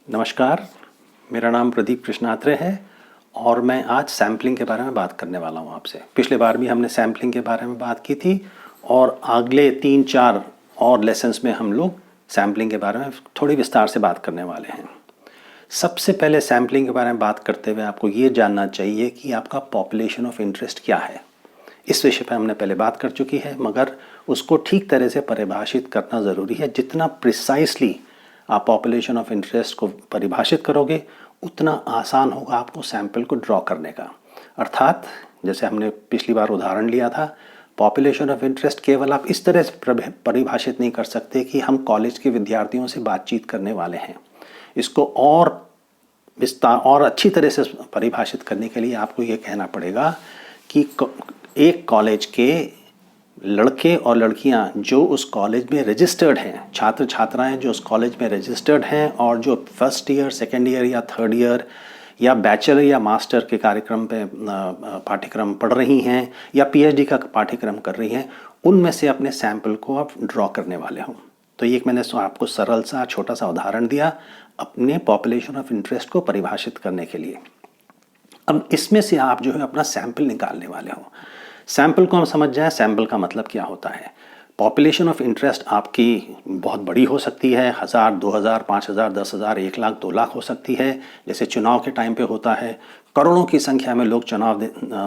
नमस्कार, मेरा नाम प्रदीप कृष्णात्रे है और मैं आज सैम्पलिंग के बारे में बात करने वाला हूँ आपसे। पिछले बार भी हमने सैम्पलिंग के बारे में बात की थी और अगले 3-4 और लेसन्स में हम लोग सैम्पलिंग के बारे में थोड़ी विस्तार से बात करने वाले हैं। सबसे पहले सैम्पलिंग के बारे में बात करते हुए आपको ये जानना चाहिए कि आपका पॉपुलेशन ऑफ इंटरेस्ट क्या है। इस विषय पर हमने पहले बात कर चुकी है, मगर उसको ठीक तरह से परिभाषित करना ज़रूरी है। जितना प्रिसाइसली आप पॉपुलेशन ऑफ इंटरेस्ट को परिभाषित करोगे उतना आसान होगा आपको सैंपल को ड्रॉ करने का। अर्थात जैसे हमने पिछली बार उदाहरण लिया था, पॉपुलेशन ऑफ इंटरेस्ट केवल आप इस तरह से परिभाषित नहीं कर सकते कि हम कॉलेज के विद्यार्थियों से बातचीत करने वाले हैं। इसको और विस्तार और अच्छी तरह से परिभाषित करने के लिए आपको ये कहना पड़ेगा कि एक कॉलेज के लड़के और लड़कियां जो उस कॉलेज में रजिस्टर्ड हैं, छात्र छात्राएं जो उस कॉलेज में रजिस्टर्ड हैं और जो फर्स्ट ईयर, सेकेंड ईयर या थर्ड ईयर या बैचलर या मास्टर के कार्यक्रम पे पाठ्यक्रम पढ़ रही हैं या पीएचडी का पाठ्यक्रम कर रही हैं, उनमें से अपने सैंपल को आप ड्रॉ करने वाले हों। तो ये मैंने आपको सरल सा छोटा सा उदाहरण दिया अपने पॉपुलेशन ऑफ इंटरेस्ट को परिभाषित करने के लिए। अब इसमें से आप जो है अपना सैंपल निकालने वाले हो। सैंपल को हम समझ जाएं, सैंपल का मतलब क्या होता है। पॉपुलेशन ऑफ इंटरेस्ट आपकी बहुत बड़ी हो सकती है, 1000, 2000, 5000, 10,000, 1 लाख, 2 लाख हो सकती है, जैसे चुनाव के टाइम पे होता है। करोड़ों की संख्या में लोग चुनाव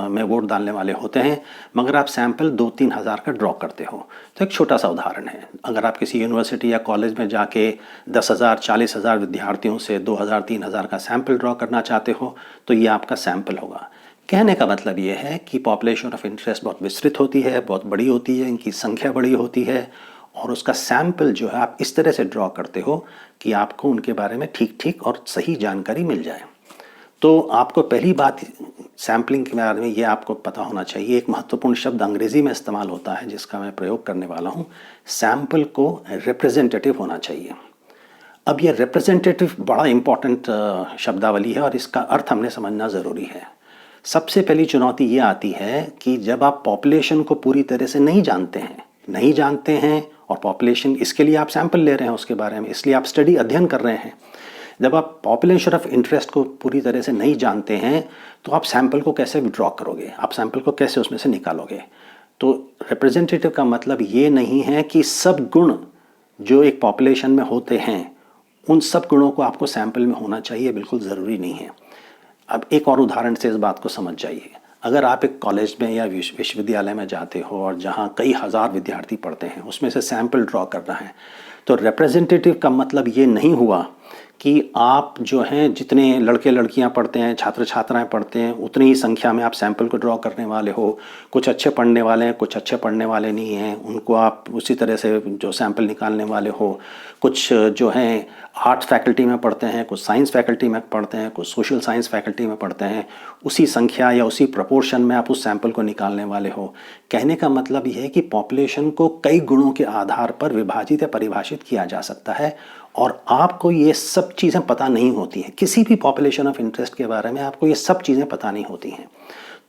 में वोट डालने वाले होते हैं, मगर आप सैंपल 2-3 हज़ार का ड्रॉ करते हो। तो एक छोटा सा उदाहरण है, अगर आप किसी यूनिवर्सिटी या कॉलेज में जाके 10,000, 40,000 विद्यार्थियों से 2,000, 3,000 का सैंपल ड्रॉ करना चाहते हो तो ये आपका सैंपल होगा। कहने का मतलब ये है कि पॉपुलेशन ऑफ इंटरेस्ट बहुत विस्तृत होती है, बहुत बड़ी होती है, इनकी संख्या बड़ी होती है और उसका सैंपल जो है आप इस तरह से ड्रॉ करते हो कि आपको उनके बारे में ठीक और सही जानकारी मिल जाए। तो आपको पहली बात सैम्पलिंग के बारे में ये आपको पता होना चाहिए, एक महत्वपूर्ण शब्द अंग्रेज़ी में इस्तेमाल होता है जिसका मैं प्रयोग करने वाला हूँ। सैंपल को रिप्रेजेंटेटिव होना चाहिए। अब ये रिप्रेजेंटेटिव बड़ा इंपॉर्टेंट शब्दावली है और इसका अर्थ हमने समझना ज़रूरी है। सबसे पहली चुनौती ये आती है कि जब आप पॉपुलेशन को पूरी तरह से नहीं जानते हैं और पॉपुलेशन, इसके लिए आप सैंपल ले रहे हैं उसके बारे में, इसलिए आप स्टडी अध्ययन कर रहे हैं। जब आप पॉपुलेशन ऑफ इंटरेस्ट को पूरी तरह से नहीं जानते हैं तो आप सैंपल को कैसे विड्रॉ करोगे, आप सैंपल को कैसे उसमें से निकालोगे। तो रिप्रेजेंटेटिव का मतलब ये नहीं है कि सब गुण जो एक पॉपुलेशन में होते हैं उन सब गुणों को आपको सैंपल में होना चाहिए, बिल्कुल ज़रूरी नहीं है। अब एक और उदाहरण से इस बात को समझ जाइए। अगर आप एक कॉलेज में या विश्वविद्यालय में जाते हो और जहाँ कई हज़ार विद्यार्थी पढ़ते हैं, उसमें से सैंपल ड्रॉ करना है, तो रिप्रेजेंटेटिव का मतलब ये नहीं हुआ कि आप जो हैं जितने लड़के लड़कियां पढ़ते हैं, छात्र छात्राएं पढ़ते हैं, उतनी ही संख्या में आप सैंपल को ड्रॉ करने वाले हो। कुछ अच्छे पढ़ने वाले हैं, कुछ अच्छे पढ़ने वाले नहीं हैं, उनको आप उसी तरह से जो सैंपल निकालने वाले हो। कुछ जो हैं आर्ट्स फैकल्टी में पढ़ते हैं, कुछ साइंस फैकल्टी में पढ़ते हैं, कुछ सोशल साइंस फैकल्टी में पढ़ते हैं, उसी संख्या या उसी प्रपोर्शन में आप उस सैंपल को निकालने वाले हो। कहने का मतलब ये है कि पॉपुलेशन को कई गुणों के आधार पर विभाजित या परिभाषित किया जा सकता है और आपको ये सब चीज़ें पता नहीं होती हैं। किसी भी पॉपुलेशन ऑफ इंटरेस्ट के बारे में आपको ये सब चीज़ें पता नहीं होती हैं।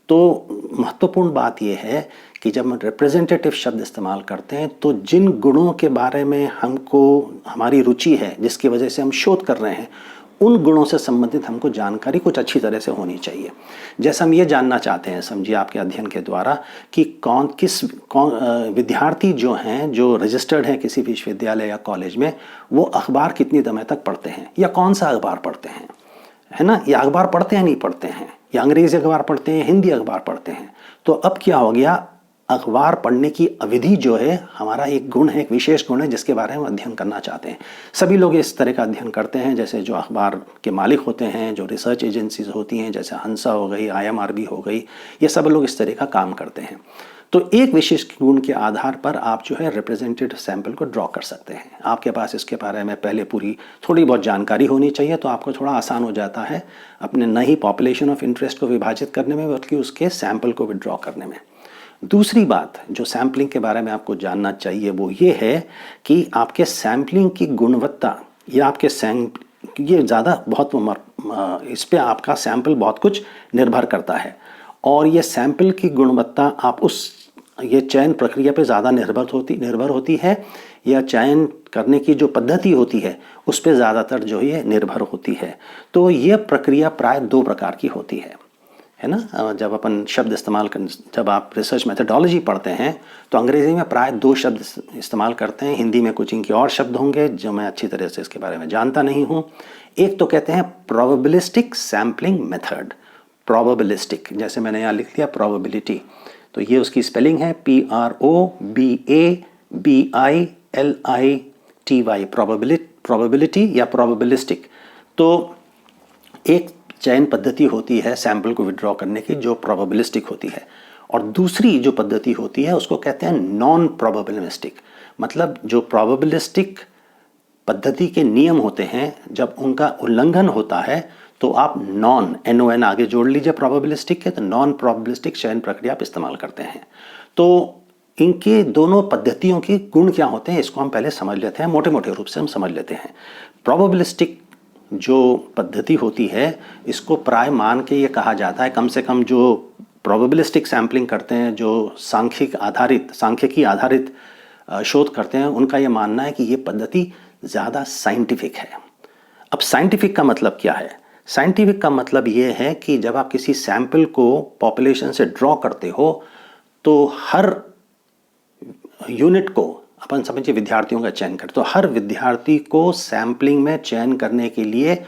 तो महत्वपूर्ण बात यह है कि जब हम रिप्रेजेंटेटिव शब्द इस्तेमाल करते हैं तो जिन गुणों के बारे में हमको हमारी रुचि है, जिसकी वजह से हम शोध कर रहे हैं, उन गुणों से संबंधित हमको जानकारी कुछ अच्छी तरह से होनी चाहिए। जैसे हम ये जानना चाहते हैं, समझिए आपके अध्ययन के द्वारा, कि कौन विद्यार्थी जो हैं, जो रजिस्टर्ड हैं किसी विश्वविद्यालय या कॉलेज में, वो अखबार कितनी समय तक पढ़ते हैं या कौन सा अखबार पढ़ते हैं, है ना, या अखबार पढ़ते हैं नहीं पढ़ते हैं, या अंग्रेज़ी अखबार पढ़ते हैं, हिंदी अखबार पढ़ते हैं। तो अब क्या हो गया, अखबार पढ़ने की अवधि जो है हमारा एक गुण है, एक विशेष गुण है जिसके बारे में अध्ययन करना चाहते हैं। सभी लोग इस तरह का अध्ययन करते हैं, जैसे जो अखबार के मालिक होते हैं, जो रिसर्च एजेंसीज होती हैं, जैसे हंसा हो गई, IMRB हो गई, ये सब लोग इस तरह का काम करते हैं। तो एक विशेष गुण के आधार पर आप जो है रिप्रेजेंटेटिव सैंपल को ड्रॉ कर सकते हैं। आपके पास इसके बारे में पहले पूरी थोड़ी बहुत जानकारी होनी चाहिए, तो आपको थोड़ा आसान हो जाता है अपने न ही पॉपुलेशन ऑफ इंटरेस्ट को विभाजित करने में बल्कि उसके सैंपल को विड्रॉ करने में। दूसरी बात जो सैम्पलिंग के बारे में आपको जानना चाहिए वो ये है कि आपके सैम्पलिंग की गुणवत्ता या आपके ये ज़्यादा बहुत इस पर आपका सैंपल बहुत कुछ निर्भर करता है और ये सैंपल की गुणवत्ता आप उस ये चयन प्रक्रिया पे ज़्यादा निर्भर होती है या चयन करने की जो पद्धति होती है उस पर ज़्यादातर जो ये निर्भर होती है। तो ये प्रक्रिया प्राय 2 प्रकार की होती है ना। जब अपन शब्द इस्तेमाल कर, जब आप रिसर्च मेथडोलॉजी पढ़ते हैं तो अंग्रेज़ी में प्राय 2 शब्द इस्तेमाल करते हैं, हिंदी में कुछ इनके और शब्द होंगे जो मैं अच्छी तरह से इसके बारे में जानता नहीं हूँ। एक तो कहते हैं प्रोबेबिलिस्टिक सैम्पलिंग मेथड, प्रोबेबिलिस्टिक जैसे मैंने यहाँ लिख दिया प्रोबेबिलिटी, तो ये उसकी स्पेलिंग है PROBABILITY, प्रोबेबिलिटी या प्रोबेबिलिस्टिक। तो एक चयन पद्धति होती है सैंपल को विड्रॉ करने की जो प्रोबेबिलिस्टिक होती है, और दूसरी जो पद्धति होती है उसको कहते हैं नॉन प्रोबेबिलिस्टिक। मतलब जो प्रोबेबिलिस्टिक पद्धति के नियम होते हैं जब उनका उल्लंघन होता है तो आप NON आगे जोड़ लीजिए प्रोबेबिलिस्टिक के, तो नॉन प्रोबेबिलिस्टिक चयन प्रक्रिया आप इस्तेमाल करते हैं। तो इनके दोनों पद्धतियों के गुण क्या होते हैं इसको हम पहले समझ लेते हैं, मोटे मोटे रूप से हम समझ लेते हैं। प्रोबेबिलिस्टिक जो पद्धति होती है इसको प्राय मान के ये कहा जाता है, कम से कम जो प्रोबेबिलिस्टिक सैम्पलिंग करते हैं, जो सांख्यिकी आधारित शोध करते हैं, उनका ये मानना है कि ये पद्धति ज़्यादा साइंटिफिक है। अब साइंटिफिक का मतलब क्या है? साइंटिफिक का मतलब ये है कि जब आप किसी सैंपल को पॉपुलेशन से ड्रॉ करते हो तो हर यूनिट को, अपन समझिए विद्यार्थियों का चयन करें, तो हर विद्यार्थी को सैम्पलिंग में चयन करने के लिए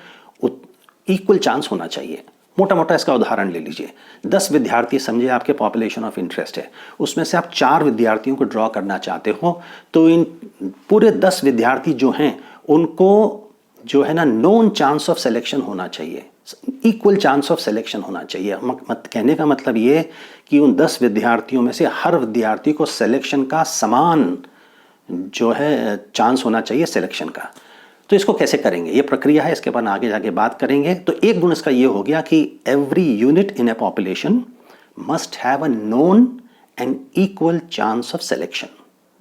इक्वल चांस होना चाहिए। मोटा मोटा इसका उदाहरण ले लीजिए, 10 विद्यार्थी समझिए आपके पॉपुलेशन ऑफ इंटरेस्ट है, उसमें से आप 4 विद्यार्थियों को ड्रॉ करना चाहते हो, तो इन पूरे 10 विद्यार्थी जो हैं उनको जो है ना नोन चांस ऑफ सिलेक्शन होना चाहिए, इक्वल चांस ऑफ सिलेक्शन होना चाहिए। कहने का मतलब ये कि उन 10 विद्यार्थियों में से हर विद्यार्थी को सिलेक्शन का समान जो है चांस होना चाहिए सिलेक्शन का। तो इसको कैसे करेंगे, ये प्रक्रिया है, इसके बाद आगे जाके बात करेंगे। तो एक गुण इसका ये हो गया कि every unit in A population must have a known and equal chance of selection.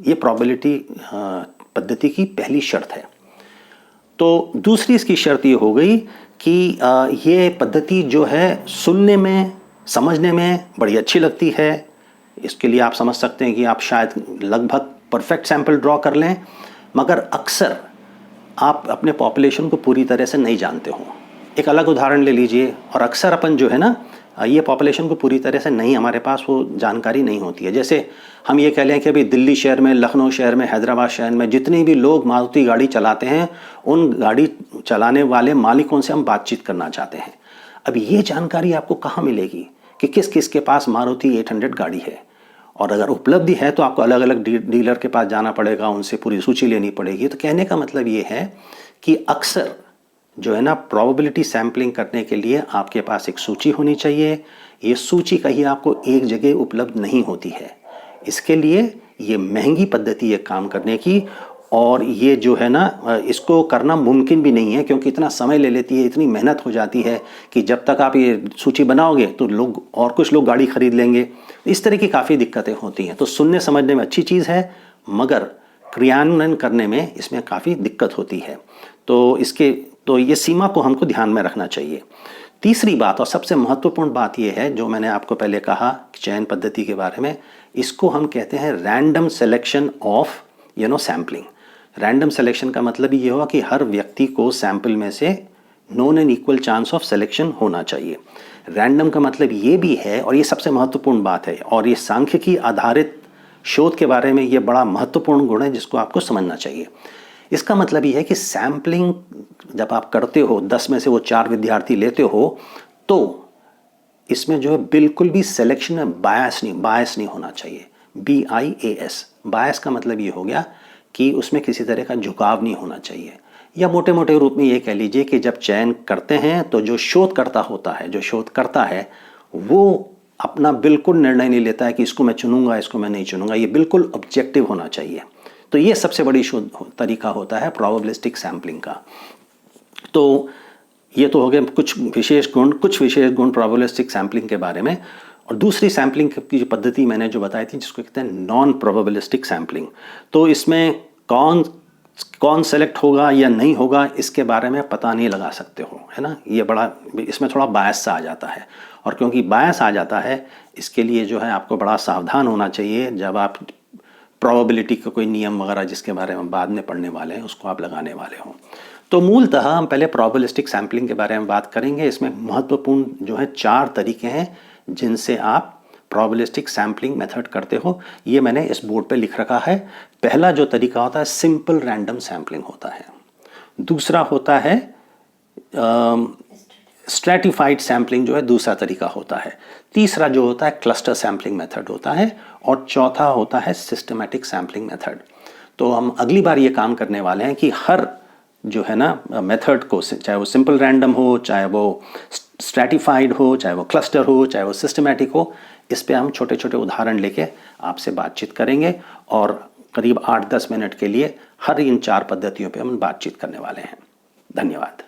ये प्रोबेबिलिटी पद्धति की पहली शर्त है। तो दूसरी इसकी शर्त ये हो गई कि ये पद्धति जो है सुनने में, समझने में बड़ी अच्छी लगती है। इसके लिए आप समझ सकते हैं कि आप शायद लगभग परफेक्ट सैंपल ड्रॉ कर लें, मगर अक्सर आप अपने पॉपुलेशन को पूरी तरह से नहीं जानते हो। एक अलग उदाहरण ले लीजिए, और अक्सर अपन जो है ना ये पॉपुलेशन को पूरी तरह से नहीं, हमारे पास वो जानकारी नहीं होती है। जैसे हम ये कह लें कि अभी दिल्ली शहर में, लखनऊ शहर में, हैदराबाद शहर में जितने भी लोग मारुति गाड़ी चलाते हैं, उन गाड़ी चलाने वाले मालिकों से हम बातचीत करना चाहते हैं। अब ये जानकारी आपको कहाँ मिलेगी कि किस किस के पास मारुति 800 गाड़ी है, और अगर उपलब्धि है तो आपको अलग अलग डीलर के पास जाना पड़ेगा, उनसे पूरी सूची लेनी पड़ेगी। तो कहने का मतलब ये है कि अक्सर जो है ना प्रोबेबिलिटी सैम्पलिंग करने के लिए आपके पास एक सूची होनी चाहिए। ये सूची कहीं आपको एक जगह उपलब्ध नहीं होती है, इसके लिए ये महंगी पद्धति है काम करने की, और ये जो है ना इसको करना मुमकिन भी नहीं है, क्योंकि इतना समय ले लेती है, इतनी मेहनत हो जाती है कि जब तक आप ये सूची बनाओगे तो लोग और कुछ लोग गाड़ी खरीद लेंगे। इस तरह की काफ़ी दिक्कतें होती हैं। तो सुनने समझने में अच्छी चीज़ है, मगर क्रियान्वयन करने में इसमें काफ़ी दिक्कत होती है। तो ये सीमा को हमको ध्यान में रखना चाहिए। तीसरी बात और सबसे महत्वपूर्ण बात ये है, जो मैंने आपको पहले कहा चयन पद्धति के बारे में, इसको हम कहते हैं random selection of sampling. Random selection का मतलब ये हुआ कि हर व्यक्ति को सैंपल में से known and equal chance of selection होना चाहिए। रैंडम का मतलब ये भी है, और ये सबसे महत्वपूर्ण बात है, और ये सांख्यिकी आधारित शोध के बारे में ये बड़ा महत्वपूर्ण गुण है जिसको आपको समझना चाहिए। इसका मतलब ये है कि सैम्पलिंग जब आप करते हो, 10 में से वो 4 विद्यार्थी लेते हो, तो इसमें जो है बिल्कुल भी सिलेक्शन में बायस नहीं होना चाहिए। BIAS, बायस का मतलब ये हो गया कि उसमें किसी तरह का झुकाव नहीं होना चाहिए। या मोटे मोटे रूप में ये कह लीजिए कि जब चयन करते हैं तो जो शोध करता है वो अपना बिल्कुल निर्णय नहीं लेता है कि इसको मैं चुनूंगा, इसको मैं नहीं चुनूंगा। ये बिल्कुल ऑब्जेक्टिव होना चाहिए। तो ये सबसे बड़ी शोध तरीका होता है प्रोबेबिलिस्टिक सैम्पलिंग का। तो ये तो हो गए कुछ विशेष गुण प्रोबेबिलिस्टिक सैम्पलिंग के बारे में। और दूसरी सैम्पलिंग की जो पद्धति मैंने जो बताई थी जिसको कहते हैं नॉन प्रोबेबिलिस्टिक सैम्पलिंग, तो इसमें कौन सेलेक्ट होगा या नहीं होगा इसके बारे में पता नहीं लगा सकते हो, है ना। ये बड़ा इसमें थोड़ा बायस सा आ जाता है, और क्योंकि बायस आ जाता है इसके लिए जो है आपको बड़ा सावधान होना चाहिए। जब आप प्रोबेबिलिटी का कोई नियम वगैरह जिसके बारे में बाद में पढ़ने वाले हैं उसको आप लगाने वाले हो। तो मूलतः हम पहले प्रोबेबिलिस्टिक सैम्पलिंग के बारे में बात करेंगे। इसमें महत्वपूर्ण जो है 4 तरीके हैं जिनसे आप प्रोबेबिलिस्टिक सैम्पलिंग मेथड करते हो। ये मैंने इस बोर्ड पे लिख रखा है। पहला जो तरीका होता है सिंपल रैंडम सैम्पलिंग होता है। दूसरा होता है स्ट्रैटिफाइड सैम्पलिंग जो है दूसरा तरीका होता है। तीसरा जो होता है क्लस्टर सैम्पलिंग मेथड होता है और चौथा होता है सिस्टमैटिक सैम्पलिंग मेथड। तो हम अगली बार ये काम करने वाले हैं कि हर जो है ना मेथड को, चाहे वो सिंपल रैंडम हो, चाहे वो स्ट्रैटिफाइड हो, चाहे वो क्लस्टर हो, चाहे वो सिस्टमैटिक हो, इस पे हम छोटे छोटे उदाहरण लेके आपसे बातचीत करेंगे और करीब 8-10 मिनट के लिए हर इन 4 पद्धतियों पे हम बातचीत करने वाले हैं। धन्यवाद।